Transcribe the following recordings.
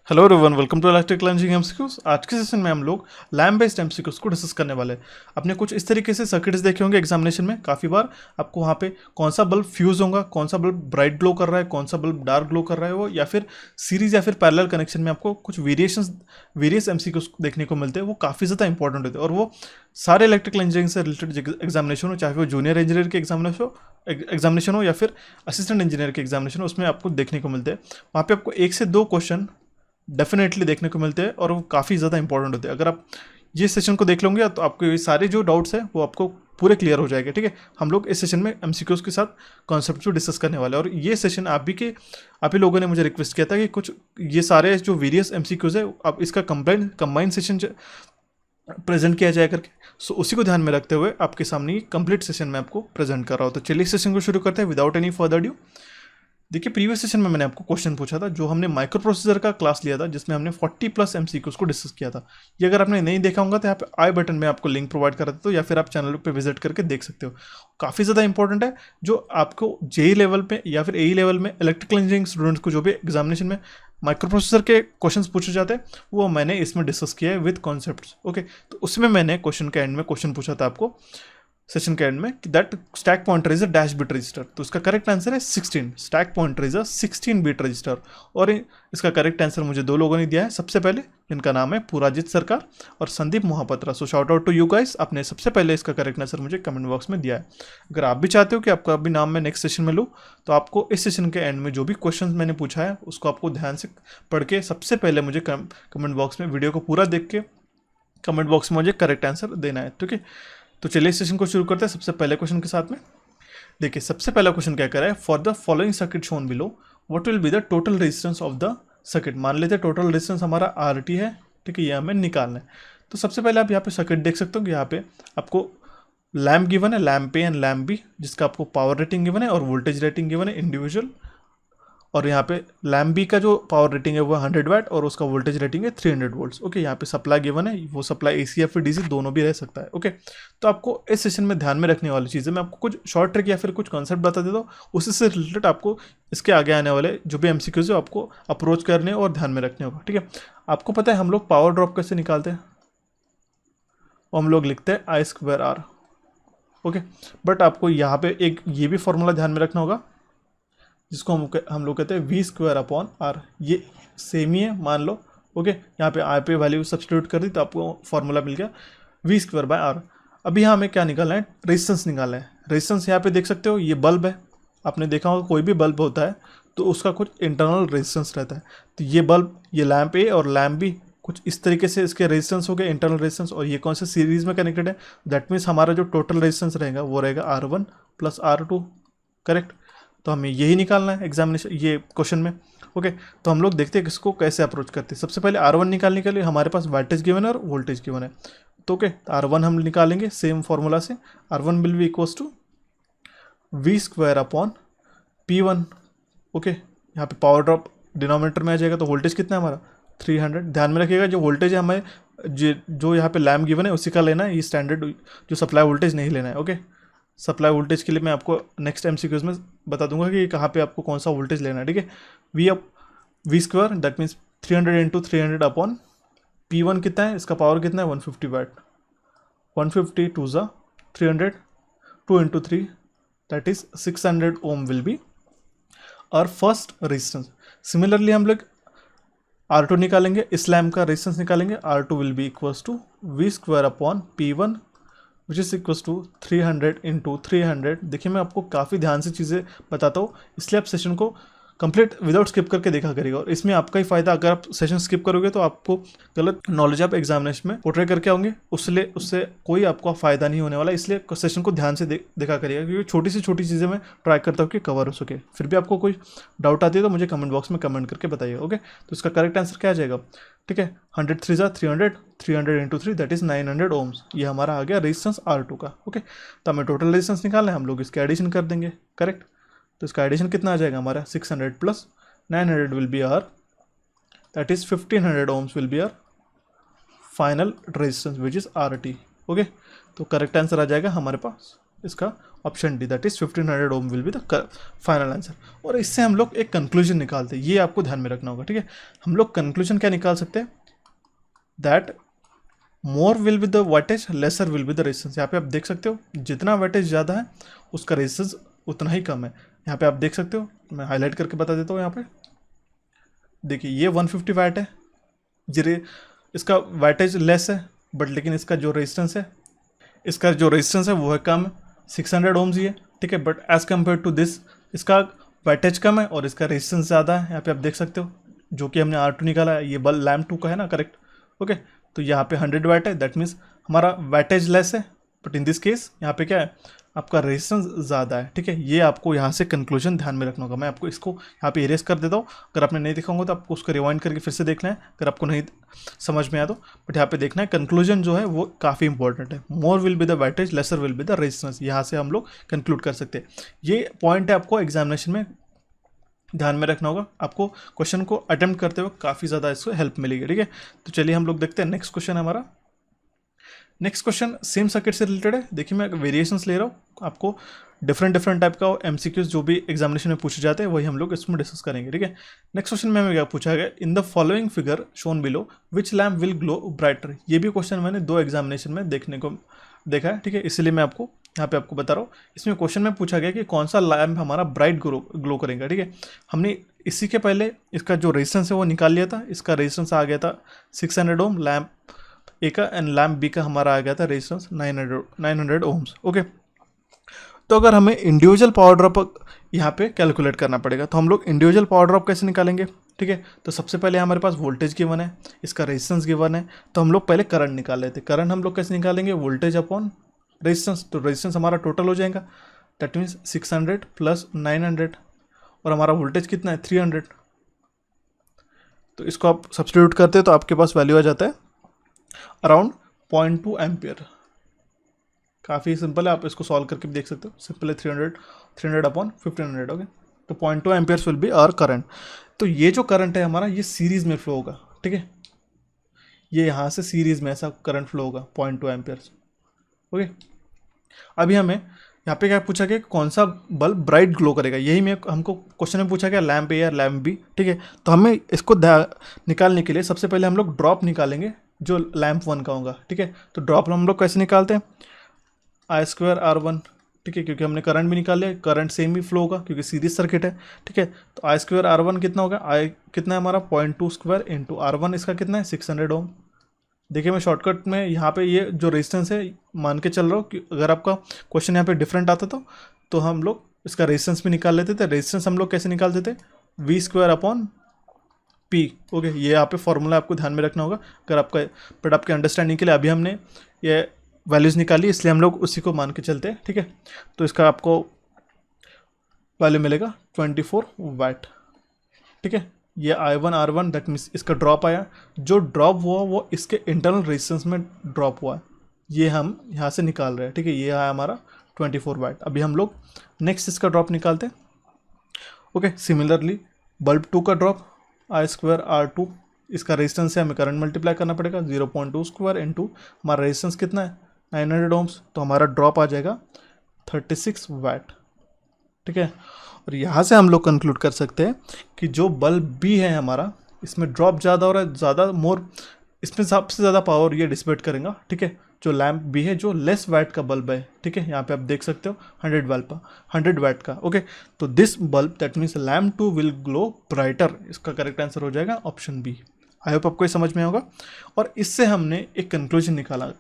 Hello everyone, welcome to electric learning MCQs. आज के session में हम लोग लैम्प बेस्ड एमसीक्यूज को डिस्कस करने वाले हैं। आपने कुछ इस तरीके से सर्किट्स देखे होंगे एग्जामिनेशन में काफ़ी बार। आपको वहाँ पे कौन सा बल्ब फ्यूज होगा, कौन सा बल्ब ब्राइट ग्लो कर रहा है, कौन सा बल्ब डार्क ग्लो कर रहा है वो, या फिर सीरीज या फिर पैरेलल कनेक्शन में आपको कुछ वेरियस एमसीक्यूज देखने को मिलते हैं। वो काफ़ी ज़्यादा इंपॉर्टेंट होते हैं और वो सारे इलेक्ट्रिकल इंजीनियरिंग से रिलेटेड एग्जामिनेशन हो, चाहे वो जूनियर इंजीनियर के एग्जामिनेशन हो या फिर असिस्टेंट इंजीनियर के एग्जामिनेशन हो, उसमें आपको देखने को मिलते हैं। वहाँ पे आपको 1 से 2 क्वेश्चन डेफिनेटली देखने को मिलते हैं और वो काफ़ी ज़्यादा इंपॉर्टेंट होते हैं। अगर आप ये सेशन को देख लोगे तो आपको ये सारे जो डाउट्स हैं वो आपको पूरे क्लियर हो जाएंगे। ठीक है, हम लोग इस सेशन में एमसीक्यूज के साथ कॉन्सेप्ट को डिस्कस करने वाले हैं। और ये सेशन आप ही लोगों ने मुझे रिक्वेस्ट किया था कि कुछ ये सारे जो वेरियस एमसीक्यूज है आप इसका कंबाइन सेशन प्रेजेंट किया जाए करके। सो उसी को ध्यान में रखते हुए आपके सामने ये कंप्लीट सेशन में आपको प्रेजेंट कर रहा हूँ। तो चलिए सेशन को शुरू करते हैं विदाउट एनी फर्दर ड्यू। देखिए, प्रीवियस सेशन में मैंने आपको क्वेश्चन पूछा था, जो हमने माइक्रो प्रोसेसर का क्लास लिया था, जिसमें हमने 40+ एमसीक्यूज को डिस्कस किया था। ये अगर आपने नहीं देखा होगा तो यहाँ पे आई बटन में आपको लिंक प्रोवाइड कर देता हूँ, या फिर आप चैनल पे विजिट करके देख सकते हो। काफ़ी ज़्यादा इंपॉर्टेंट है, जो आपको जेई लेवल पे या फिर एई लेवल में इलेक्ट्रिकल इंजीनियरिंग स्टूडेंट्स को जो भी एग्जामिनेशन में माइक्रो प्रोसेसर के क्वेश्चंस पूछे जाते हैं वो मैंने इसमें डिस्कस किया है विद कॉन्सेप्ट्स। ओके, तो उसमें मैंने क्वेश्चन के एंड में क्वेश्चन पूछा था आपको सेशन के एंड में कि that stack pointer is a dash bit register. तो इसका करेक्ट आंसर है 16। Stack pointer is a 16 bit register. और इसका करेक्ट आंसर मुझे 2 लोगों ने दिया है। सबसे पहले जिनका नाम है पुराजित सरकार और Sandeep Mohapatra. So shout out to you guys, आपने सबसे पहले इसका करेक्ट आंसर मुझे कमेंट बॉक्स में दिया है। अगर आप भी चाहते हो कि आपका भी नाम मैं नेक्स्ट सेशन में लूँ तो आपको इस सेशन के एंड में जो भी क्वेश्चन मैंने पूछा है उसको आपको ध्यान से पढ़ के सबसे पहले मुझे कमेंट बॉक्स में वीडियो को पूरा देख के कमेंट बॉक्स में मुझे करेक्ट आंसर देना है। ठीक है, तो चलिए इस सेशन को शुरू करते हैं सबसे पहले क्वेश्चन के साथ में। देखिए, सबसे पहला क्वेश्चन क्या कर रहा है, for the following circuit shown below what will be the total resistance of the circuit. मान लेते हैं टोटल रेजिस्टेंस हमारा आरटी है। ठीक है, ये हमें निकालना है। तो सबसे पहले आप यहाँ पे सर्किट देख सकते हो कि यहाँ पे आपको लैम्प गिवन है, lamp A and lamp B, जिसका आपको पावर रेटिंग गिवन है और वोल्टेज रेटिंग गिवन है इंडिविजुअल। और यहाँ पे लैम्प बी का जो पावर रेटिंग है वो 100 वाट और उसका वोल्टेज रेटिंग है 300 वोल्ट्स। ओके, यहाँ पे सप्लाई गिवन है, वो सप्लाई एसी या फिर डीसी दोनों भी रह सकता है। ओके, तो आपको इस सेशन में ध्यान में रखने वाली चीज़ें मैं आपको कुछ शॉर्ट ट्रिक या फिर कुछ कॉन्सेप्ट बता देता हूँ, उसी से रिलेटेड आपको इसके आगे आने वाले जो भी एमसीक्यूज है आपको अप्रोच करने और ध्यान में रखने होगा। ठीक है, आपको पता है हम लोग पावर ड्रॉप कैसे निकालते हैं, वो हम लोग लिखते हैं I²R। ओके, बट आपको यहाँ पे एक ये भी फॉर्मूला ध्यान में रखना होगा जिसको हम लोग कहते हैं V²/R। ये सेम ही है, मान लो। ओके, यहाँ पे R पे वैल्यू सब्सटीट्यूट कर दी तो आपको फॉर्मूला मिल गया V²/R। अभी यहाँ हमें क्या निकालना है, रेजिस्टेंस निकालना है। रेजिस्टेंस यहाँ पे देख सकते हो, ये बल्ब है। आपने देखा होगा कोई भी बल्ब होता है तो उसका कुछ इंटरनल रेजिस्टेंस रहता है। तो ये बल्ब, ये लैम्प ए और लैम्प बी कुछ इस तरीके से इसके रेजिस्टेंस हो गए, इंटरनल रेजिस्टेंस। और ये कौन से सीरीज में कनेक्टेड है, दैट मीन्स हमारा जो टोटल रेजिस्टेंस रहेगा वो रहेगा R1 + R2। करेक्ट, तो हमें यही निकालना है एग्जामिनेशन ये क्वेश्चन में। ओके, तो हम लोग देखते हैं किसको कैसे अप्रोच करते हैं। सबसे पहले R1 निकालने के लिए हमारे पास वोल्टेज गिवन है और वोल्टेज गिवन है। तो ओके, R1 हम निकालेंगे सेम फॉर्मूला से। R1 will be equals to V²/P1। Okay, यहाँ पे पावर ड्रॉप डिनोमिनेटर में आ जाएगा। तो वोल्टेज कितना है हमारा 300। ध्यान में रखिएगा जो वोल्टेज है हमें जो यहाँ पे लैम्प गिवन है उसी का लेना है, ये स्टैंडर्ड जो सप्लाई वोल्टेज नहीं लेना है। ओके, सप्लाई वोल्टेज के लिए मैं आपको नेक्स्ट एमसीक्यूज में बता दूंगा कि कहाँ पे आपको कौन सा वोल्टेज लेना है। ठीक है, V² दैट मीन्स 300 × 300 P1 कितना है, इसका पावर कितना है 150 वाट। 150 2 ज़ा 300, 2 × 3 that is 600 Om will be और फर्स्ट रेजिस्टेंस। सिमिलरली हम लोग R2 निकालेंगे, इस लैम्प का रेजिस्टेंस निकालेंगे। R2 will be equals to V²/P1 which is equals to 300 × 300। देखिए, मैं आपको काफ़ी ध्यान से चीज़ें बताता हूँ, इसलिए आप सेशन को कंप्लीट विदाउट स्किप करके देखा करिएगा। और इसमें आपका ही फायदा, अगर आप सेशन स्किप करोगे तो आपको गलत नॉलेज आप एग्जामिनेशन में पोर्ट्रे करके आओगे, उससे कोई आपको फायदा नहीं होने वाला। इसलिए सेशन को ध्यान से देखा करिएगा, क्योंकि छोटी से छोटी चीज़ें मैं ट्राई करता हूँ कि कवर हो सके। फिर भी आपको कोई डाउट आती है तो मुझे कमेंट बॉक्स में कमेंट करके बताइए। ओके, तो इसका करेक्ट आंसर क्या आ जाएगा। ठीक है, 100 3 ज़ा 300, 300 × 3 दैट इज 900 ओम्स। ये हमारा आ गया रेजिस्टेंस R2 का। ओके, तो हमें टोटल रेजिस्टेंस निकालना है, हम लोग इसके एडिशन कर देंगे। करेक्ट, तो इसका एडिशन कितना आ जाएगा हमारा 600 + 900 will be R that is 1500 ohms will be R final resistance which is RT। Okay, तो करेक्ट आंसर आ जाएगा हमारे पास इसका option D that is 1500 ohm will be the final answer. और इससे हम लोग एक कंक्लूजन निकालते हैं, ये आपको ध्यान में रखना होगा, ठीक है। हम लोग कंक्लूजन क्या निकाल सकते हैं, that more will be the wattage laser will be the resistance. यहाँ पे आप देख सकते हो जितना वाटेज ज़्यादा है उसका रेजिस्टेंस उतना ही कम है। यहाँ पे आप देख सकते हो, मैं हाईलाइट करके बता देता हूँ। यहाँ पे देखिए ये 150 वाट है, जिरे इसका वाटेज लेस है, बट लेकिन इसका जो रेजिस्टेंस है वो है कम, 600 ओम्स ही है, ठीक है। But as compare to this इसका वाटेज कम है और इसका रेजिस्टेंस ज़्यादा है। यहाँ पे आप देख सकते हो जो कि हमने R2 निकाला है, ये बल्ब लैम्प 2 का है ना, करेक्ट, ओके। तो यहाँ पे 100 वाट है, दैट मीन्स हमारा वाटेज लेस है, बट इन दिस केस यहाँ पे क्या है, आपका रेजिस्टेंस ज़्यादा है, ठीक है। ये आपको यहाँ से कंक्लूजन ध्यान में रखना होगा। मैं आपको इसको यहाँ पे इरेज कर देता हूँ, अगर आपने नहीं देखा होगा तो आपको उसको रिवाइंड करके फिर से देखना है, अगर आपको नहीं समझ में आया तो। बट यहाँ पे देखना है कंक्लूजन जो है वो काफ़ी इंपॉर्टेंट है। More will be the wattage laser will be the resistance, यहाँ से हम लोग कंक्लूड कर सकते हैं। ये पॉइंट है आपको एग्जामिनेशन में ध्यान में रखना होगा, आपको क्वेश्चन को अटेम्प्ट करते हुए काफ़ी ज़्यादा इसको हेल्प मिलेगी, ठीक है। तो चलिए हम लोग देखते हैं नेक्स्ट क्वेश्चन हमारा। नेक्स्ट क्वेश्चन सेम सर्किट से रिलेटेड है। देखिए मैं वेरिएशंस ले रहा हूँ, आपको डिफरेंट टाइप का एमसीक्यूज जो भी एग्जामिनेशन में पूछे जाते हैं वही हम लोग इसमें डिस्कस करेंगे, ठीक है। नेक्स्ट क्वेश्चन में हमें क्या पूछा गया, in the following figure shown below which lamp will glow brighter. ये भी क्वेश्चन मैंने 2 एग्जामिनेशन में देखने को देखा है, ठीक है, इसलिए मैं आपको यहाँ पे आपको बता रहा हूँ। इसमें क्वेश्चन में पूछा गया कि कौन सा लैम्प हमारा ब्राइट ग्लो करेगा, ठीक है। हमने इसी के पहले इसका जो रेजिस्टेंस है वो निकाल लिया था। इसका रेजिस्टेंस आ गया था 600 ओम लैम्प ए का, एंड लैम्प बी का हमारा आ गया था रेजिस्टेंस 900 ओम्स, ओके। तो अगर हमें इंडिविजुअल पावर ड्रॉप यहाँ पे कैलकुलेट करना पड़ेगा, तो हम लोग इंडिविजुअल पावर ड्रॉप कैसे निकालेंगे, ठीक है। तो सबसे पहले हमारे पास वोल्टेज गिवन है, इसका रेजिस्टेंस गिवन है, तो हम लोग पहले करंट निकाल लेते हैं। करंट हम लोग कैसे निकालेंगे, वोल्टेज अपॉन रेजिस्टेंस। तो रेजिस्टेंस हमारा टोटल हो जाएगा, दैट मीन्स 600 प्लस 900, और हमारा वोल्टेज कितना है 300। तो इसको आप सब्स्टिट्यूट करते हैं तो आपके पास वैल्यू आ जाता है अराउंड 0.2 एम्पियर। काफ़ी सिंपल है, आप इसको सॉल्व करके भी देख सकते हो। सिंपल है, 300 अपॉन 1500, ओके। तो 0.2 amperes will be our current. तो ये जो करंट है हमारा ये सीरीज़ में फ्लो होगा, ठीक है। ये यहाँ से सीरीज़ में ऐसा करंट फ्लो होगा 0.2 एम्पियर्स, ओके। अभी हमें यहाँ पे क्या पूछा गया, कौन सा बल्ब ब्राइट ग्लो करेगा, यही में हमको क्वेश्चन में पूछा गया, लैम्प ए या लैम्प बी, ठीक है। तो हमें इसको निकालने के लिए सबसे पहले हम लोग ड्रॉप निकालेंगे जो लैम्प 1 का होगा, ठीक है। तो ड्रॉप हम लोग कैसे निकालते हैं, I2R1, ठीक है, क्योंकि हमने करंट भी निकाल लिया, करंट सेम ही फ्लो होगा क्योंकि सीरीज सर्किट है, ठीक है। तो I2R1 कितना होगा, I कितना है हमारा 0.2 स्क्वायर इंटू R1 इसका कितना है 600 ओम। देखिए मैं शॉर्टकट में यहाँ पे ये जो रेजिस्टेंस है मान के चल रहा हूँ कि अगर आपका क्वेश्चन यहाँ पे डिफरेंट आता तो हम लोग इसका रेजिस्टेंस भी निकाल लेते थे। रेजिस्टेंस हम लोग कैसे निकालते थे, V² अपॉन P, ओके। ये यहाँ पे फॉर्मूला आपको ध्यान में रखना होगा अगर आपका, बट आपके अंडरस्टैंडिंग के लिए अभी हमने ये वैल्यूज़ निकाली इसलिए हम लोग उसी को मान के चलते हैं, ठीक है। तो इसका आपको वैल्यू मिलेगा 24 वाट, ठीक है। ये I1R1 दैट मीन्स इसका ड्रॉप आया, जो ड्रॉप हुआ वो इसके इंटरनल रेजिस्टेंस में ड्रॉप हुआ, ये हम यहाँ से निकाल रहे हैं, ठीक है। ये आया हमारा 24 वाट। अभी हम लोग नेक्स्ट इसका ड्रॉप निकालते हैं, ओके। सिमिलरली बल्ब 2 का ड्रॉप I2R2, इसका रेजिस्टेंस है, हमें करंट मल्टीप्लाई करना पड़ेगा 0.2 स्क्वायर इंटू हमारा रेजिस्टेंस कितना है 900 ओम्स, तो हमारा ड्रॉप आ जाएगा 36 वाट, ठीक है। और यहाँ से हम लोग कंक्लूड कर सकते हैं कि जो बल्ब बी है हमारा, इसमें ड्रॉप ज़्यादा हो रहा है, ज़्यादा मोर, इसमें सबसे ज़्यादा पावर ये डिसिपेट करेगा, ठीक है। जो लैम्प बी है जो लेस वाट का बल्ब है, ठीक है, यहाँ पे आप देख सकते हो 100 वाट का, ओके। तो this bulb that means lamp 2 will glow brighter, इसका करेक्ट आंसर हो जाएगा ऑप्शन बी। आई होप आपको ये समझ में होगा। और इससे हमने एक कंक्लूजन निकाला,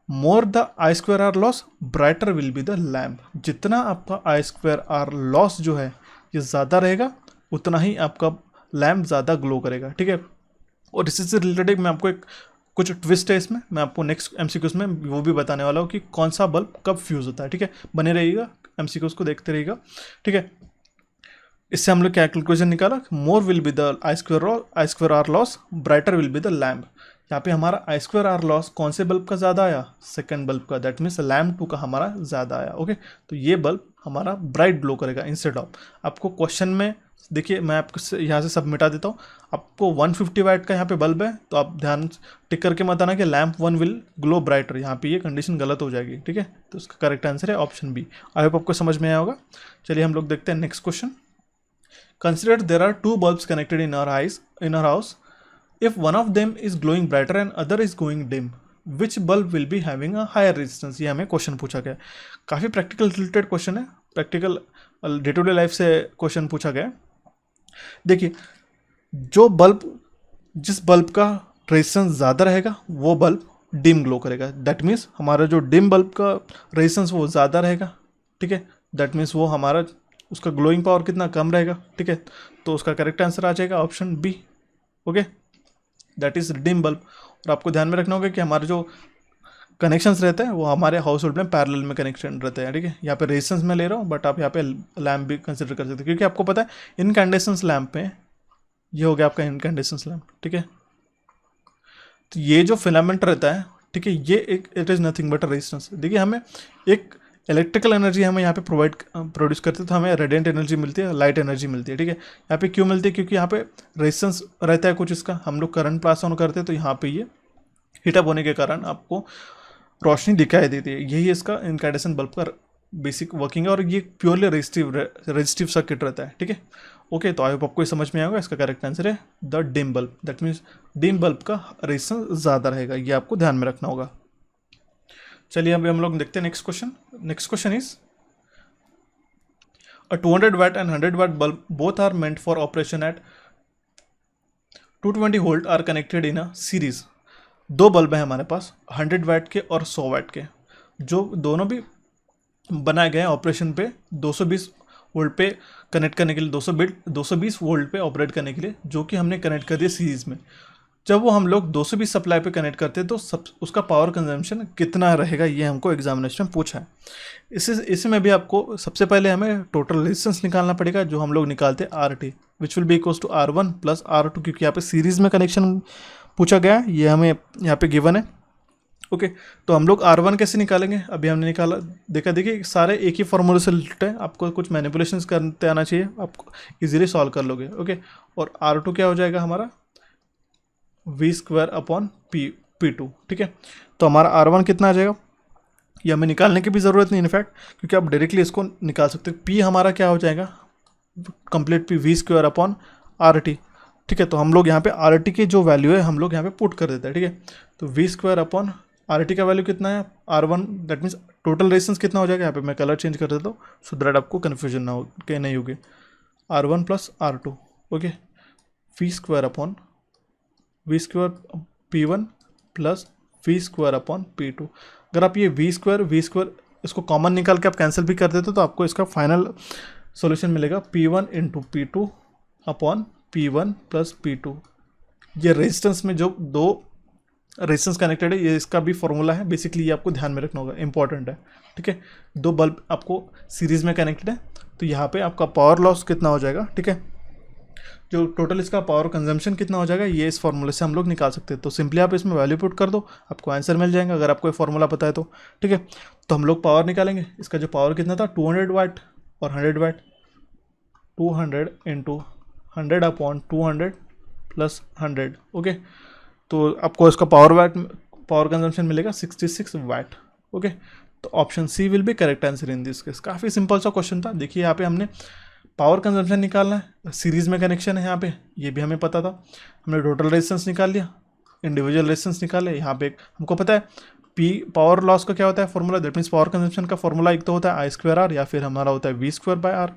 more the I2R loss brighter will be the lamp. जितना आपका I2R लॉस जो है ये ज़्यादा रहेगा उतना ही आपका लैम्प ज़्यादा ग्लो करेगा, ठीक है। और इसी से रिलेटेड मैं आपको एक कुछ ट्विस्ट है इसमें, मैं आपको नेक्स्ट MCQs में वो भी बताने वाला हूँ कि कौन सा बल्ब कब फ्यूज़ होता है, ठीक है। बने रहिएगा, MCQs को देखते रहिएगा, ठीक है। इससे हम लोग क्या कंक्लूजन निकाला, more will be the I2R loss brighter will be the lamp. यहाँ पे हमारा I2R लॉस कौन से बल्ब का ज़्यादा आया, सेकंड बल्ब का, दैट मीन्स लैम्प 2 का हमारा ज़्यादा आया, ओके। तो ये बल्ब हमारा ब्राइट ग्लो करेगा इंस्टेड ऑफ, आपको क्वेश्चन में देखिए मैं आपको यहाँ से सब मिटा देता हूँ। आपको 150 वाट का यहाँ पे बल्ब है, तो आप ध्यान टिक करके मत आना कि लैम्प 1 विल ग्लो ब्राइटर, यहाँ पे ये कंडीशन गलत हो जाएगी, ठीक है। तो उसका करेक्ट आंसर है ऑप्शन बी। आई होप आपको समझ में आया होगा। चलिए हम लोग देखते हैं next question. Consider there are 2 bulbs connected in our house. If one of them is glowing brighter and other is going dim, which bulb will be having a higher resistance? ये हमें क्वेश्चन पूछा गया है। काफ़ी practical related question है, practical day to day life से question पूछा गया है। देखिए, जिस बल्ब का रेजिस्टेंस ज़्यादा रहेगा वो बल्ब डिम ग्लो करेगा। दैट मीन्स हमारा जो डिम बल्ब का रेजिस्टेंस वो ज़्यादा रहेगा, ठीक है। दैट मीन्स वो हमारा उसका ग्लोइंग पावर कितना कम रहेगा, ठीक है। तो उसका करेक्ट आंसर आ जाएगा option B. Okay, that is dim bulb. और आपको ध्यान में रखना होगा कि हमारे जो कनेक्शंस रहते हैं वो हमारे हाउस होल्ड में पैरेलल में कनेक्शन रहते हैं, ठीक है। यहाँ पे रेजिस्टेंस में ले रहा हूँ, बट आप यहाँ पे लैम्प भी कंसिडर कर सकते हैं, क्योंकि आपको पता है इनकैंडेसेंस लैम्प में ये हो गया आपका इनकैंडेसेंस लैम्प, ठीक है। तो ये जो फिलामेंट रहता है, ठीक है, ये एक it is nothing but resistance. देखिए, हमें एक इलेक्ट्रिकल एनर्जी हमें यहाँ पे प्रोड्यूस करते हैं, तो हमें रेडिएंट एनर्जी मिलती है, लाइट एनर्जी मिलती है, ठीक है। यहाँ पे क्यों मिलती है? क्योंकि यहाँ पे रेजिस्टेंस रहता है कुछ इसका, हम लोग करंट पास ऑन करते हैं, तो यहाँ पे ये हीटअप होने के कारण आपको रोशनी दिखाई देती है। यही इसका इनकैंडेसेंट बल्ब का बेसिक वर्किंग है, और ये प्योरली रेजिस्टिव सर्किट रहता है, ठीक है। ओके, तो आई होप आपको समझ में आएगा। इसका करेक्ट आंसर है the dim bulb. That means dim bulb का रेजिस्टेंस ज़्यादा रहेगा, ये आपको ध्यान में रखना होगा। चलिए अभी हम लोग देखते हैं next question. Next question is a 200 watt and 100 watt bulb both are meant for operation at 220 volt are connected in a series। दो बल्ब हैं हमारे पास 100 वाट के और 100 वाट के, जो दोनों भी बनाए गए हैं ऑपरेशन पे 220 वोल्ट पे कनेक्ट करने के लिए, 220 वोल्ट पे ऑपरेट करने के लिए, जो कि हमने कनेक्ट कर दिया सीरीज में। जब वो हम लोग 220 सप्लाई पे कनेक्ट करते हैं तो उसका पावर कंजम्पशन कितना रहेगा, ये हमको एग्जामिनेशन में पूछा है। इसी में भी आपको सबसे पहले हमें टोटल रेजिस्टेंस निकालना पड़ेगा, जो हम लोग निकालते हैं R T, which will be equals to R1 plus R2, क्योंकि यहाँ पे सीरीज़ में कनेक्शन पूछा गया है, ये हमें यहाँ पे गिवन है। ओके, तो हम लोग R1 कैसे निकालेंगे? अभी हमने निकाला, देखिए सारे एक ही फॉर्मूले से रिलेटेड है, आपको कुछ मैनिपुलेशंस करते आना चाहिए, आप इजीली सॉल्व कर लोगे। ओके, और R2 क्या हो जाएगा हमारा V² अपॉन P2, ठीक है। तो हमारा R1 कितना आ जाएगा, ये हमें निकालने की भी ज़रूरत नहीं इनफैक्ट, क्योंकि आप डायरेक्टली इसको निकाल सकते हो। P हमारा क्या हो जाएगा, complete P V² upon RT, ठीक है। तो हम लोग यहाँ पे RT की जो वैल्यू है हम लोग यहाँ पे पुट कर देते हैं, ठीक है। तो V² अपॉन RT का वैल्यू कितना है R1, that means total resistance कितना हो जाएगा। यहाँ पे मैं कलर चेंज कर देता हूँ सो दैट आपको कन्फ्यूजन ना हो के नहीं होगी। R1 plus R2, okay, V² upon V² P1 plus V² upon P2। अगर आप ये V² इसको कॉमन निकाल के आप कैंसिल भी कर देते तो आपको इसका फाइनल सॉल्यूशन मिलेगा P1 into P2 upon P1 plus P2। ये रेजिस्टेंस में जो दो रेजिस्टेंस कनेक्टेड है, ये इसका भी फॉर्मूला है बेसिकली, ये आपको ध्यान में रखना होगा, इंपॉर्टेंट है, ठीक है। दो बल्ब आपको सीरीज में कनेक्टेड है, तो यहाँ पे आपका पावर लॉस कितना हो जाएगा, ठीक है, जो टोटल इसका पावर कंजम्पशन कितना हो जाएगा, ये इस फॉर्मूले से हम लोग निकाल सकते हैं। तो सिंपली आप इसमें वैल्यू पुट कर दो, आपको आंसर मिल जाएगा, अगर आपको ये फॉर्मूला पता है तो, ठीक है। तो हम लोग पावर निकालेंगे, इसका जो पावर कितना था 200 वाट और 100 watt, 200 into 100 upon 200 plus 100, okay. तो आपको इसका पावर कंजम्पशन मिलेगा 66 वाट, ओके। तो option C will be correct answer in this case. काफ़ी सिंपल सा क्वेश्चन था। देखिए यहाँ पे हमने पावर कंजम्पशन निकालना है, सीरीज में कनेक्शन है यहाँ पे, ये भी हमें पता था। हमने टोटल रेजिस्टेंस निकाल लिया, इंडिविजुअल रेजिस्टेंस निकाले। यहाँ पे हमको पता है पावर लॉस का क्या होता है formula, that means power consumption का फॉर्मूला एक तो होता है I²R या फिर हमारा होता है V²/R।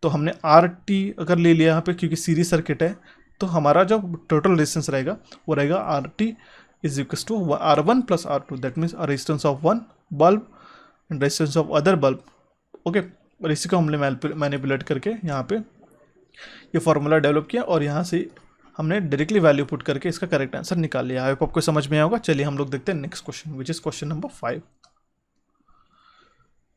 तो हमने RT अगर ले लिया यहाँ पे, क्योंकि सीरीज सर्किट है, तो हमारा जो टोटल रेजिस्टेंस रहेगा वो रहेगा RT is equals to R1 plus R2, that means resistance of one bulb and resistance of other bulb, okay. और इसी को हमने मैनिपुलेट करके यहाँ पे ये फॉर्मूला डेवलप किया, और यहाँ से हमने डायरेक्टली वैल्यू पुट करके इसका करेक्ट आंसर निकाल लिया। आई होप आपको समझ में आया होगा। चलिए हम लोग देखते हैं next question, which is question number 5।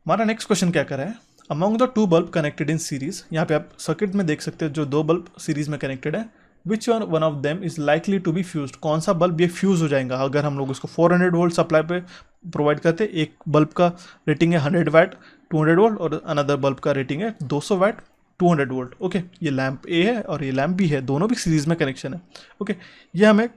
हमारा नेक्स्ट क्वेश्चन क्या कर रहा है, among the two bulb connected in series. यहाँ पे आप सर्किट में देख सकते हो जो दो बल्ब सीरीज में कनेक्टेड है, which one of them is likely to be fused. कौन सा बल्ब ये फ्यूज हो जाएगा अगर हम लोग उसको 400 वोल्ट सप्लाई पे प्रोवाइड करते हैं। एक बल्ब का रेटिंग है 100 वाट 200 वोल्ट, और अनदर बल्ब का रेटिंग है 200 वाट 200 वोल्ट। ओके, ये लैम्प ए है और ये लैम्प बी है, दोनों भी सीरीज में कनेक्शन है। ओके, ये हमें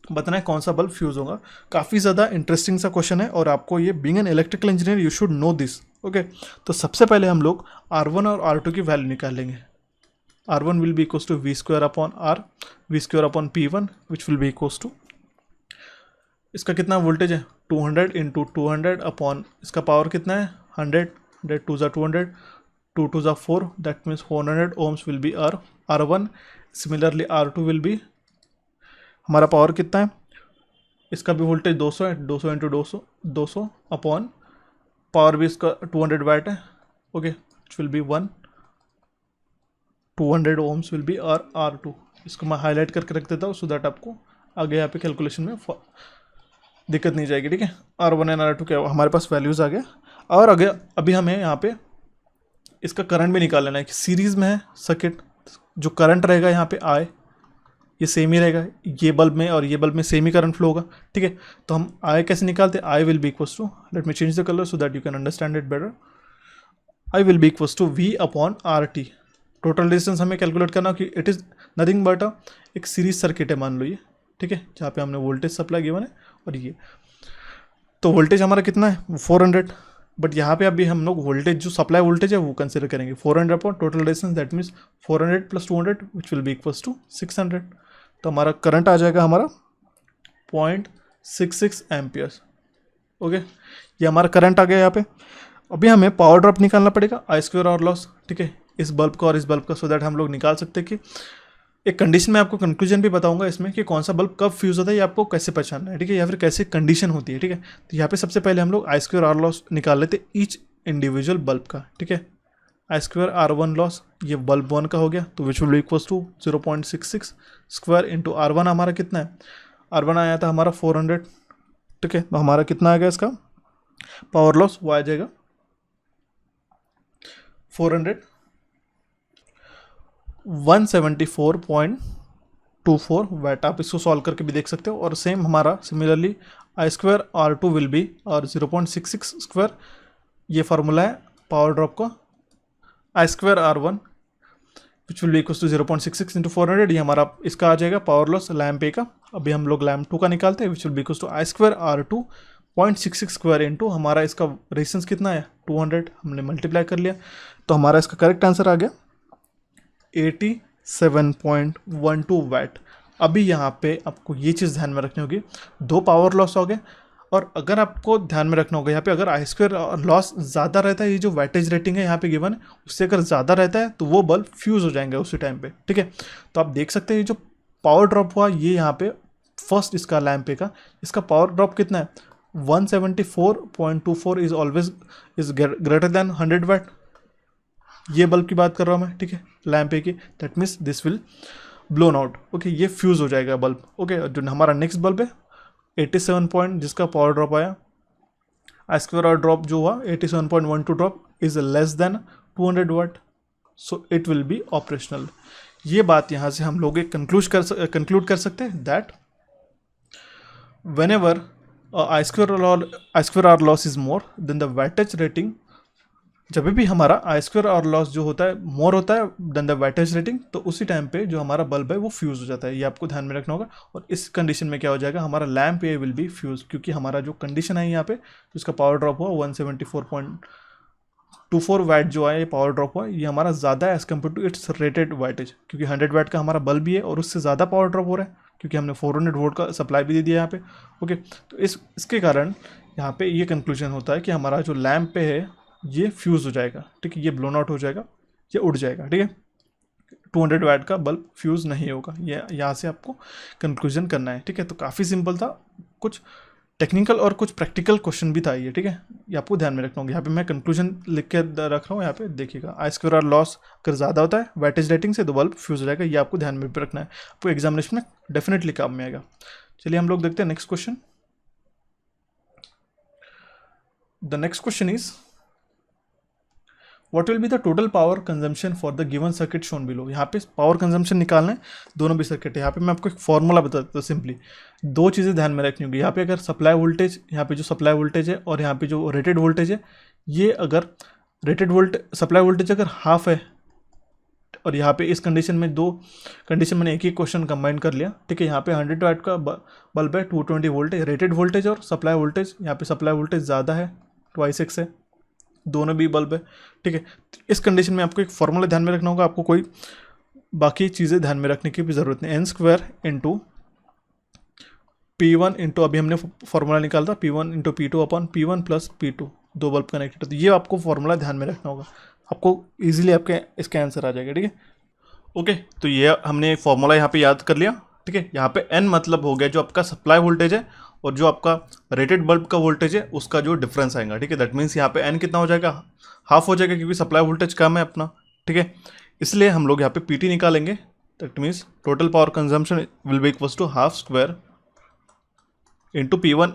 बताना है कौन सा बल्ब फ्यूज होगा। काफ़ी ज़्यादा इंटरेस्टिंग सा क्वेश्चन है और आपको ये being an electrical engineer you should know this. Okay, तो सबसे पहले हम लोग R1 और R2 की वैल्यू निकाल लेंगे। R1 will be equals to V square upon R, V square upon P1 which will be equals to, इसका कितना वोल्टेज है 200 इंटू 200 अपॉन इसका पावर कितना है 100, 100 टू ज़ा 200, 2 टू ज़ा 4, that means 400 ohms will be R1। Similarly R2 will B, हमारा power कितना है, इसका भी वोल्टेज 200 है, 200 इंटू 200, 200 अपॉन पावर भी इसका 200 वाट है। Okay, which will B 1, 200 ohms will be R2। इसको मैं हाईलाइट करके रख देता हूँ सो दैट आपको आगे यहाँ पे कैलकुलेशन में दिक्कत नहीं जाएगी। ठीक है, R1 एंड R2 के हमारे पास वैल्यूज़ आ गए। और आगे अभी हमें यहाँ पे इसका करंट भी निकाल लेना है कि सीरीज़ में है सर्किट, जो करंट रहेगा यहाँ पे I ये सेम ही रहेगा, ये बल्ब में और ये बल्ब में सेम ही करंट फ्लो होगा। ठीक है, तो हम I कैसे निकालते हैं, I will be equals to, let me change the colour so that you can understand it better. I will be equals to V upon RT। Total resistance हमें calculate करना कि इट इज़ नथिंग बट एक series circuit है मान लो ये। ठीक है, जहाँ पे हमने वोल्टेज सप्लाई गिवन है और ये, तो वोल्टेज हमारा कितना है 400, बट यहाँ पे अभी हम लोग वोल्टेज जो सप्लाई वोल्टेज है वो कंसिडर करेंगे 400 upon total resistance, that means 400 plus 200 which will be equals to 600। तो हमारा करंट आ जाएगा हमारा 0.66 एम्पियर्स। ओके, ये हमारा करंट आ गया यहाँ पे। अभी हमें पावर ड्रॉप निकालना पड़ेगा, I स्क्वायर और लॉस। ठीक है, इस बल्ब का और इस बल्ब का, सो दैट हम लोग निकाल सकते हैं कि एक कंडीशन में आपको कंक्लूजन भी बताऊंगा इसमें कि कौन सा बल्ब कब फ्यूज होता है, ये आपको कैसे पहचानना है। ठीक है, या फिर कैसे कंडीशन होती है। ठीक है, तो यहाँ पे सबसे पहले हम लोग I स्क्वायर R लॉस निकाल लेते ईच इंडिविजुअल बल्ब का। ठीक है, I स्क्वायर R1 लॉस ये बल्ब 1 का हो गया, तो which will be equals to 0.66 square into R1 हमारा कितना है, R1 आया था हमारा 400। ठीक है, तो हमारा कितना आ गया इसका पावर लॉस, वो आ जाएगा 400 174.24 वाट। आप इसको सॉल्व करके भी देख सकते हो। और सेम हमारा similarly I square R2 will be और 0.66 स्क्वायर, ये फार्मूला है पावर ड्रॉप का, I square R1 which will be equals to 0.66 into 400, ये हमारा इसका आ जाएगा पावर लॉस लैम्प ए का। अभी हम लोग लैम्प 2 का निकालते हैं, which will be equals to I square R2 0.66 square into हमारा इसका रेजिस्टेंस कितना है 200, हमने मल्टीप्लाई कर लिया, तो हमारा इसका करेक्ट आंसर आ गया 87.12 वाट। अभी यहाँ पे आपको ये चीज़ ध्यान में रखनी होगी, दो पावर लॉस हो गए, और अगर आपको ध्यान में रखना होगा यहाँ पे अगर I स्क्वायर लॉस ज़्यादा रहता है, ये जो वैटेज रेटिंग है यहाँ पे गिवन है उससे अगर ज़्यादा रहता है तो वो बल्ब फ्यूज़ हो जाएंगे उसी टाइम पे। ठीक है, तो आप देख सकते हैं ये जो पावर ड्रॉप हुआ ये यहाँ पे फर्स्ट इसका लैम्प पे का, इसका पावर ड्रॉप कितना है 174.24 is always is greater than 100 वाट। ये बल्ब की बात कर रहा हूँ मैं। ठीक है, लैम्प ए की, that means this will blown out. Okay, ये फ्यूज़ हो जाएगा बल्ब। ओके, जो हमारा नेक्स्ट बल्ब है 87 पॉइंट जिसका पावर ड्रॉप आया, I स्क्वायर और ड्रॉप जो हुआ 87.12 drop is less than 200 watt, so it will be operational. ये बात यहाँ से हम लोग एक कंक्लूड कर सकते हैं that whenever I square R loss is more than the weightage rating, जब भी हमारा I स्क्वायर R लॉस जो होता है मोर होता है देन द वैटेज रेटिंग, तो उसी टाइम पे जो हमारा बल्ब है वो फ्यूज़ हो जाता है। ये आपको ध्यान में रखना होगा। और इस कंडीशन में क्या हो जाएगा, हमारा lamp A will be fuse, क्योंकि हमारा जो कंडीशन है यहाँ पे जिसका पावर ड्रॉप हुआ 174.24 वाट जो है ये पावर ड्रॉप हुआ, ये हमारा ज़्यादा है as compare to its rated wattage, क्योंकि 100 वाट का हमारा बल्ब भी है और उससे ज़्यादा पावर ड्रॉप हो रहा है क्योंकि हमने 400 वोल्ट का सप्लाई भी दे दिया यहाँ पे। ओके, तो इसके कारण यहाँ पे ये कंक्लूजन होता है कि हमारा जो लैम्प पे है ये फ्यूज़ हो जाएगा। ठीक है, ये ब्लोन आउट हो जाएगा, ये उड़ जाएगा। ठीक है, 200 वाट का बल्ब फ्यूज़ नहीं होगा, ये यहाँ से आपको कंक्लूजन करना है। ठीक है, तो काफ़ी सिंपल था, कुछ टेक्निकल और कुछ प्रैक्टिकल क्वेश्चन भी था ये। ठीक है, ये आपको ध्यान में रखना होगा। यहाँ पे मैं कंक्लूजन लिख के रख रहा हूँ, यहाँ पे देखिएगा I स्क्वायर R लॉस अगर ज़्यादा होता है वैटेज रेटिंग से तो बल्ब फ्यूज़ हो जाएगा। ये आपको ध्यान में रखना है, आपको एग्जामिनेशन में डेफिनेटली काम में आएगा। चलिए हम लोग देखते हैं next question. The next question is what will be the total power consumption for the given circuit shown below. यहाँ पे पावर कंजम्पशन निकालना है, दोनों भी सर्किट है। यहाँ पे मैं आपको एक फॉर्मूला बता देता हूँ सिंपली, दो चीज़ें ध्यान में रखनी होगी। यहाँ पे अगर सप्लाई वोल्टेज, यहाँ पे जो सप्लाई वोल्टेज है और यहाँ पे जो रेटेड वोल्टेज है, ये अगर रेटेड सप्लाई वोल्टेज अगर हाफ है और यहाँ पे इस कंडीशन में दो कंडीशन मैंने एक ही क्वेश्चन कंबाइन कर लिया, ठीक है। यहाँ पे 100 वाट का बल्ब है, 220 वोल्ट है, रेटेड वोल्टेज और सप्लाई वोल्टेज, यहाँ पे सप्लाई वोल्टेज ज़्यादा है, 2x है, दोनों भी बल्ब है, ठीक है। इस कंडीशन में आपको एक फॉर्मूला ध्यान में रखना होगा, आपको कोई बाकी चीज़ें ध्यान में रखने की भी ज़रूरत नहीं। n² इंटू P1 इंटू, अभी हमने फॉर्मूला निकाला था P1 into P2 upon P1 plus P2, दो बल्ब कनेक्टेड है, तो ये आपको फॉर्मूला ध्यान में रखना होगा, आपको इजीली आपके इसका आंसर आ जाएगा, ठीक है। ओके, तो ये हमने फॉर्मूला यहाँ पे याद कर लिया, ठीक है। यहाँ पे n मतलब हो गया जो आपका सप्लाई वोल्टेज है और जो आपका रेटेड बल्ब का वोल्टेज है उसका जो डिफरेंस आएगा, ठीक है। दैट मीन्स यहाँ पे n कितना हो जाएगा, हाफ हो जाएगा, क्योंकि सप्लाई वोल्टेज कम है अपना, ठीक है। इसलिए हम लोग यहाँ पे PT निकालेंगे, that means total power consumption will be equals to half square into P1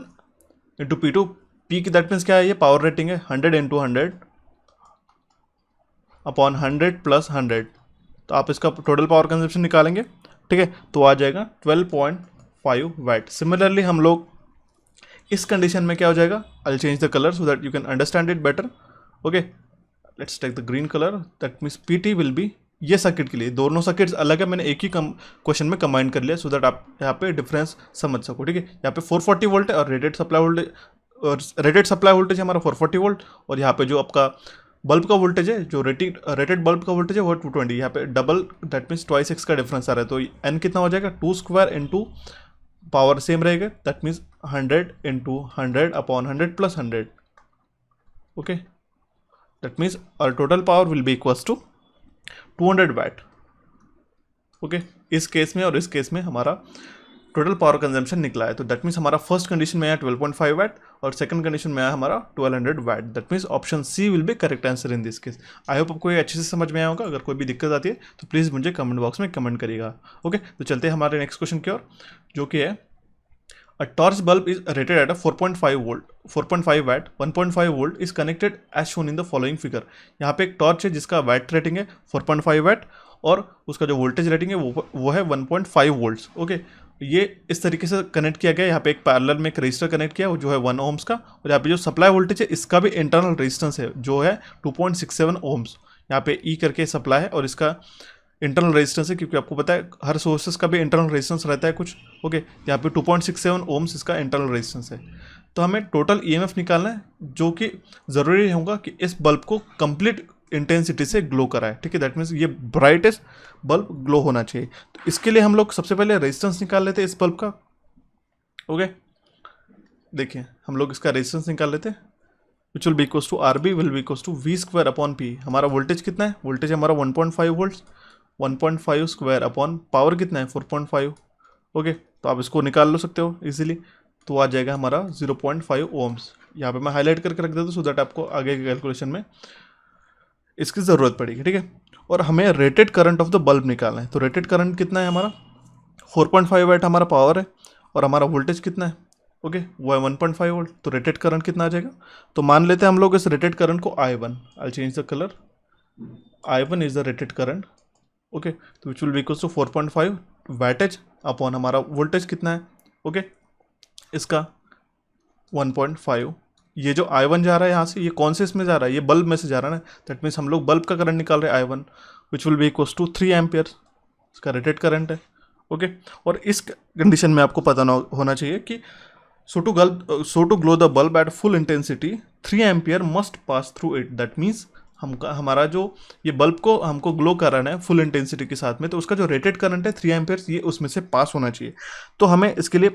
into P2, P की दैट मीन्स क्या है, ये पावर रेटिंग है, 100 इंटू 100 अपॉन 100 प्लस 100, तो आप इसका टोटल पावर कंजम्पशन निकालेंगे, ठीक है, तो आ जाएगा 12.5 वाट। सिमिलरली हम लोग इस कंडीशन में क्या हो जाएगा, I change the colour so that you can understand it better. Okay, let's take the green colour, that means PT will be, ये सर्किट के लिए दोनों सर्किट्स अलग है, मैंने एक ही क्वेश्चन में कंबाइन कर लिया सो दैट आप यहाँ पे डिफरेंस समझ सको, ठीक है। यहाँ पे 440 वोल्ट है और रेटेड सप्लाई वोल्टेज हमारा 440 वोल्ट, और यहाँ पे जो आपका बल्ब का वोल्टेज है, जो रेटेड बल्ब का वोल्टेज है वो 220, यहाँ पे डबल, दैट मीन्स 2x का डिफरेंस आ रहा है, तो n कितना हो जाएगा, 2² इंटू पावर सेम रहेगा, that means 100 into 100 upon 100 plus 100, okay, that means our total power will be equals to 200 watt, okay. इस केस में और इस केस में हमारा टोटल पावर कंजम्पशन निकला है, तो दैट मीन्स हमारा फर्स्ट कंडीशन में आया 12.5 वाट और सेकंड कंडीशन में आया हमारा 1200 watt, that means option C will be correct answer in this case. I hope आपको ये अच्छे से समझ में आया होगा, अगर कोई भी दिक्कत आती है तो प्लीज़ मुझे कमेंट बॉक्स में कमेंट करिएगा, ओके। तो चलते हैं हमारे नेक्स्ट क्वेश्चन की ओर, जो कि है A torch bulb is rated at a 4.5 watt, 1.5 volt is connected as shown in the following figure। यहाँ पे एक टॉर्च है जिसका वैट रेटिंग है 4.5 वाट और उसका जो वोल्टेज रेटिंग है वो है 1.5 वोल्ट्स, ओके। ये इस तरीके से कनेक्ट किया गया है, यहाँ पे एक पैरेलल में एक रजिस्टर कनेक्ट किया है जो है 1 ओम्स का, और यहाँ पे जो सप्लाई वोल्टेज है इसका भी इंटरनल रेजिस्टेंस है जो है 2.67 ओम्स, यहाँ पे E करके सप्लाई है और इसका इंटरनल रेजिस्टेंस है, क्योंकि आपको पता है हर सोर्सेस का भी इंटरनल रेजिस्टेंस रहता है कुछ, ओके। यहाँ पे 2.67 ओम्स इसका इंटरनल रेजिस्टेंस है। तो हमें टोटल EMF निकालना है जो कि ज़रूरी होगा कि इस बल्ब को कंप्लीट इंटेंसिटी से ग्लो कराए, ठीक है। दैट मीन्स ये ब्राइटेस्ट बल्ब ग्लो होना चाहिए, तो इसके लिए हम लोग सबसे पहले रेजिस्टेंस निकाल लेते हैं इस बल्ब का, ओके। देखिए हम लोग इसका रेजिस्टेंस निकाल लेते हैं, which will be equals to RB will be equals to V² upon P। हमारा वोल्टेज कितना है, वोल्टेज हमारा 1.5 वोल्ट, 1.5 स्क्वायर अपॉन पावर कितना है 4.5, ओके। तो आप इसको निकाल लो सकते हो इजीली, तो आ जाएगा हमारा 0.5 ओम्स। यहाँ पे मैं हाईलाइट करके रख देता हूँ सो दैट आपको आगे के कैलकुलेशन में इसकी ज़रूरत पड़ेगी, ठीक है। और हमें rated current of the bulb निकालना है, तो रेटेड करंट कितना है हमारा 4.5 वाट हमारा पावर है और हमारा वोल्टेज कितना है, ओके, वो है 1.5 वोल्ट, तो रेटेड करंट कितना आ जाएगा, तो मान लेते हैं हम लोग इस रेटेड करंट को I1, I change the colour, I1 is the rated current, okay. तो which will be equals to 4.5 wattage upon हमारा वोल्टेज कितना है, ओके, इसका 1.5। ये जो I1 जा रहा है यहाँ से, ये कौन से इसमें जा रहा है, ये बल्ब में से जा रहा है ना, दैट मीन्स हम लोग बल्ब का करंट निकाल रहे हैं I1, which will be equals to 3 ampere, इसका रेटेड करंट है, ओके। और इस कंडीशन में आपको पता होना चाहिए कि so to glow the bulb at full intensity 3 ampere must pass through it, that means हमारा जो ये बल्ब को हमको ग्लो कराना है फुल इंटेंसिटी के साथ में, तो उसका जो रेटेड करंट है 3 एम्पियर ये उसमें से पास होना चाहिए। तो हमें इसके लिए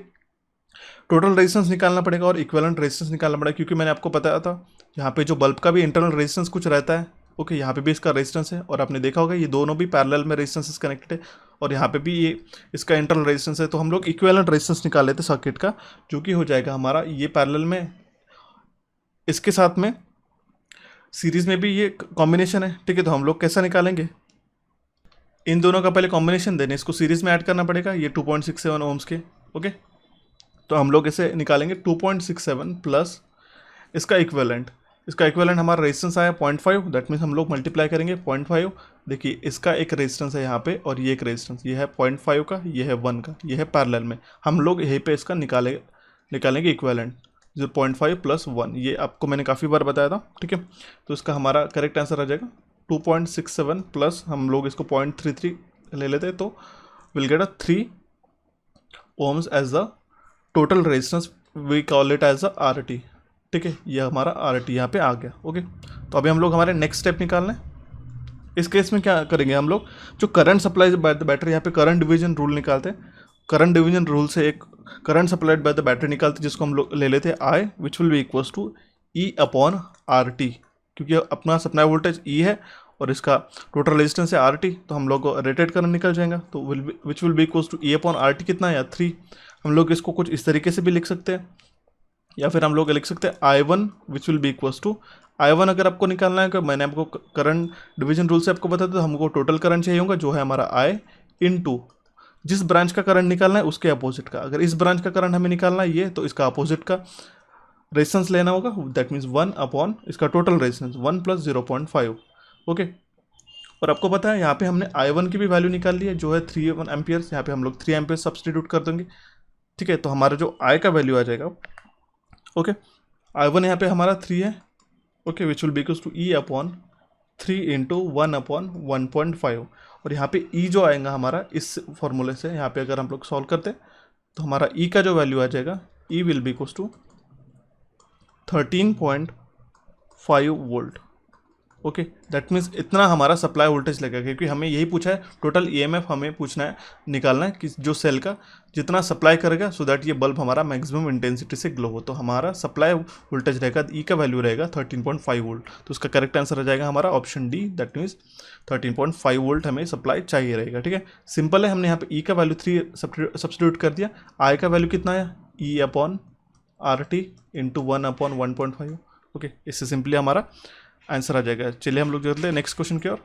टोटल रेजिस्टेंस निकालना पड़ेगा और इक्विवेलेंट रेजिस्टेंस निकालना पड़ेगा, क्योंकि मैंने आपको बताया था यहाँ पे जो बल्ब का भी इंटरनल रेजिस्टेंस कुछ रहता है, ओके। यहाँ पे भी इसका रेजिस्टेंस है और आपने देखा होगा ये दोनों भी पैरेलल में रेजिस्टेंसेस कनेक्टेड है, और यहाँ पे भी ये इसका इंटरनल रेजिस्टेंस है। तो हम लोग इक्विवेलेंट रेजिस्टेंस निकाल लेते हैं सर्किट का, जो कि हो जाएगा हमारा ये पैरेलल में, इसके साथ में सीरीज में भी ये कॉम्बिनेशन है, ठीक है। तो हम लोग कैसा निकालेंगे, इन दोनों का पहले कॉम्बिनेशन देने इसको सीरीज में ऐड करना पड़ेगा, ये 2.67 ओम्स के, ओके। तो हम लोग इसे निकालेंगे 2.67 प्लस इसका इक्विवेलेंट हमारा रेजिस्टेंस आया 0.5, दैट मीन्स हम लोग मल्टीप्लाई करेंगे 0.5। देखिए इसका एक रेजिस्टेंस है यहाँ पे और ये एक रेजिस्टेंस, ये है 0.5 का, ये है 1 का, ये है पैरेलल में, हम लोग यहीं पे इसका निकालेंगे इक्विवेलेंट 0.5 प्लस 1, ये आपको मैंने काफ़ी बार बताया था, ठीक है। तो इसका हमारा करेक्ट आंसर आ जाएगा 2.67 प्लस हम लोग इसको 0.33 ले लेते हैं, तो will get a 3 ohms as the total resistance, we call it as a RT। ठीक है, ये हमारा RT यहाँ पे आ गया। ओके, तो अभी हम लोग हमारे नेक्स्ट स्टेप निकालना है। इस केस में क्या करेंगे हम लोग, जो current supply bye the battery, यहाँ पे करंट डिवीजन रूल निकालते हैं। करंट डिवीजन रूल से एक current supplied by the battery निकालते हैं, जिसको हम लोग ले लेते हैं I, which will be equals to E/RT, क्योंकि अपना सप्लाई वोल्टेज E है और इसका टोटल रेजिस्टेंस है RT, तो हम लोग को रेटेड करंट निकल जाएगा। तो which will be equals to E/RT कितना है, या 3। हम लोग इसको कुछ इस तरीके से भी लिख सकते हैं, या फिर हम लोग लिख सकते हैं I1 which will be equals to I1। अगर आपको निकालना है, मैंने आपको करंट डिवीजन रूल से आपको बताया, तो हमको टोटल करंट चाहिए होगा, जो है हमारा I इनटू जिस ब्रांच का करंट निकालना है उसके अपोजिट का। अगर इस ब्रांच का करंट हमें निकालना है ये, तो इसका अपोजिट का रेजिस्टेंस लेना होगा, दैट मीन्स 1 अपॉन इसका टोटल रेजिस्टेंस 1 प्लस 0.5। ओके, और आपको पता है यहाँ पे हमने I1 की भी वैल्यू निकाल ली है, जो है 3 एम्पियर्स। यहाँ पे हम लोग 3 एम्पियर सब्सटीट्यूट कर देंगे। ठीक है, तो हमारा जो I का वैल्यू आ जाएगा, ओके, I1 यहाँ पे हमारा 3 है, okay, which will be equals to E/3 into 1/1.5। और यहाँ पे E जो आएगा हमारा इस फॉर्मूले से, यहाँ पे अगर हम लोग सॉल्व करते हैं तो हमारा E का जो वैल्यू आ जाएगा, E will be equals to 13.5 volt. Okay, that means इतना हमारा सप्लाई वोल्टेज लगेगा, क्योंकि हमें यही पूछा है, टोटल EMF हमें पूछना है, निकालना है कि जो सेल का जितना सप्लाई करेगा, सो दैट ये बल्ब हमारा मैक्सिमम इंटेंसिटी से ग्लो हो। तो हमारा सप्लाई वोल्टेज रहेगा, E का वैल्यू रहेगा 13.5 वोल्ट। तो उसका करेक्ट आंसर आ जाएगा हमारा option D, that means 13.5 volt हमें सप्लाई चाहिए रहेगा। ठीक है, सिंपल है, हमने यहाँ पे E का वैल्यू 3 सब्स्टिट्यूट कर दिया। I का वैल्यू कितना है, E/RT इंटू 1/1.5। ओके, इससे सिंपली हमारा आंसर आ जाएगा। चलिए हम लोग चलते हैं नेक्स्ट क्वेश्चन की ओर।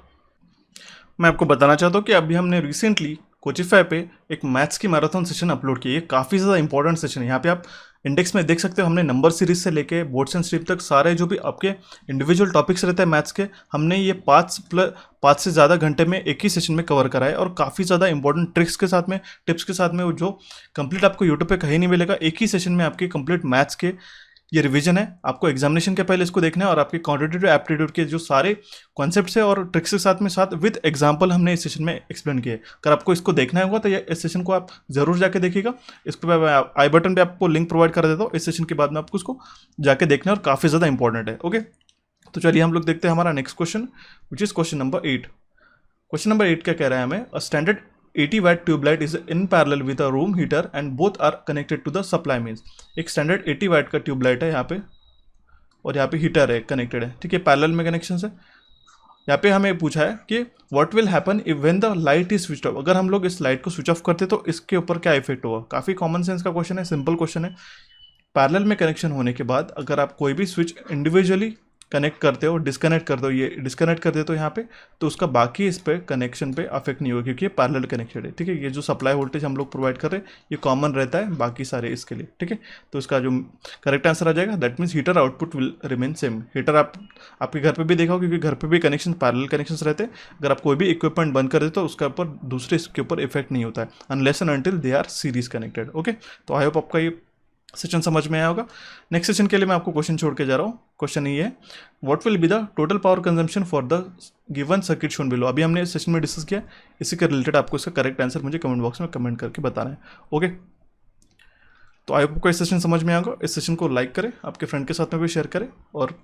मैं आपको बताना चाहता हूँ कि अभी हमने रिसेंटली कोचिफाई पे एक मैथ्स की मैराथन सेशन अपलोड की है। ये काफ़ी ज़्यादा इंपॉर्टेंट सेशन है। यहाँ पे आप इंडेक्स में देख सकते हो, हमने नंबर सीरीज से लेके बोर्ड्स एंड स्ट्रिप तक सारे जो भी आपके इंडिविजुअल टॉपिक्स रहते हैं मैथ्स के, हमने ये 5 से ज़्यादा घंटे में एक ही सेशन में कवर करा है, और काफ़ी ज़्यादा इंपॉर्टेंट ट्रिक्स के साथ में, टिप्स के साथ में, जो कंप्लीट आपको यूट्यूब पे कहीं नहीं मिलेगा। एक ही सेशन में आपके कंप्लीट मैथ्स के ये रिवीजन है। आपको एग्जामिनेशन के पहले इसको देखना है, और आपके क्वांटिटेटिव एप्टीट्यूड के जो सारे कॉन्सेप्ट्स है और ट्रिक्स के साथ विद एग्जांपल हमने इस सेशन में एक्सप्लेन किए। अगर आपको इसको देखना होगा तो इस सेशन को आप जरूर जाके देखिएगा। इसके बाद मैं आई बटन पे आपको लिंक प्रोवाइड कर देता हूँ। इस सेशन के बाद में आपको इसको जाके देखना है, और काफ़ी ज़्यादा इंपॉर्टेंट है। ओके, तो चलिए हम लोग देखते हैं हमारा next question, which is question number 8। Question number 8 क्या कह रहा है हमें, a standard 80 watt tube light is in parallel with a room heater and both are connected to the supply means। एक स्टैंडर्ड 80 watt का ट्यूब लाइट है यहाँ पे, और यहाँ पे हीटर है, कनेक्टेड है। ठीक है, पैरेलल में कनेक्शन है। यहाँ पे हमें पूछा है कि what will happen if when the light is switch off. अगर हम लोग इस लाइट को स्विच ऑफ करते तो इसके ऊपर क्या इफेक्ट होगा। काफ़ी कॉमन सेंस का क्वेश्चन है, सिंपल क्वेश्चन है। पैरेलल में कनेक्शन होने के बाद अगर आप कोई भी स्विच इंडिविजुअली कनेक्ट करते हो, डिस्कनेक्ट कर दो, ये डिस्कनेक्ट कर देते हो यहाँ पे, तो उसका बाकी इस पे कनेक्शन पे अफेक्ट नहीं होगा, क्योंकि ये पैरेलल कनेक्टेड है। ठीक है, ये जो सप्लाई वोल्टेज हम लोग प्रोवाइड कर रहे हैं ये कॉमन रहता है बाकी सारे इसके लिए। ठीक है, तो इसका जो करेक्ट आंसर आ जाएगा, that means heater output will remain same. Heater आपके घर पे भी देखा हो, क्योंकि घर पे भी कनेक्शन पैरेलल कनेक्शन रहते हैं। अगर आप कोई भी इक्विपमेंट बंद कर देते तो उसके ऊपर दूसरे इसके ऊपर इफेक्ट नहीं होता है, unless and until they R series connected. Okay, तो आई होप आपका ये सेशन समझ में आया होगा। नेक्स्ट सेशन के लिए मैं आपको क्वेश्चन छोड़ के जा रहा हूँ। क्वेश्चन ये है, what will be the total power consumption for the given circuit shown below. अभी हमने इस सेशन में डिस्कस किया, इसी के रिलेटेड आपको इसका करेक्ट आंसर मुझे कमेंट बॉक्स में कमेंट करके बताना है। ओके, तो आई होप आपको इस सेशन समझ में आएगा। इस सेशन को लाइक करें, आपके फ्रेंड के साथ में भी शेयर करें, और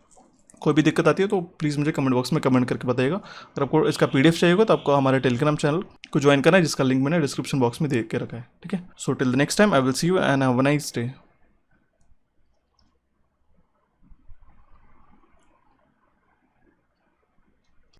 कोई भी दिक्कत आती है तो प्लीज़ मुझे कमेंट बॉक्स में कमेंट करके बताइएगा। अगर आपको इसका PDF चाहिए होगा तो आपको हमारे टेलीग्राम चैनल को ज्वाइन करना है, जिसका लिंक मैंने डिस्क्रिप्शन बॉक्स में दे के रखा है। ठीक है, so till the next time I will see you and have a nice day.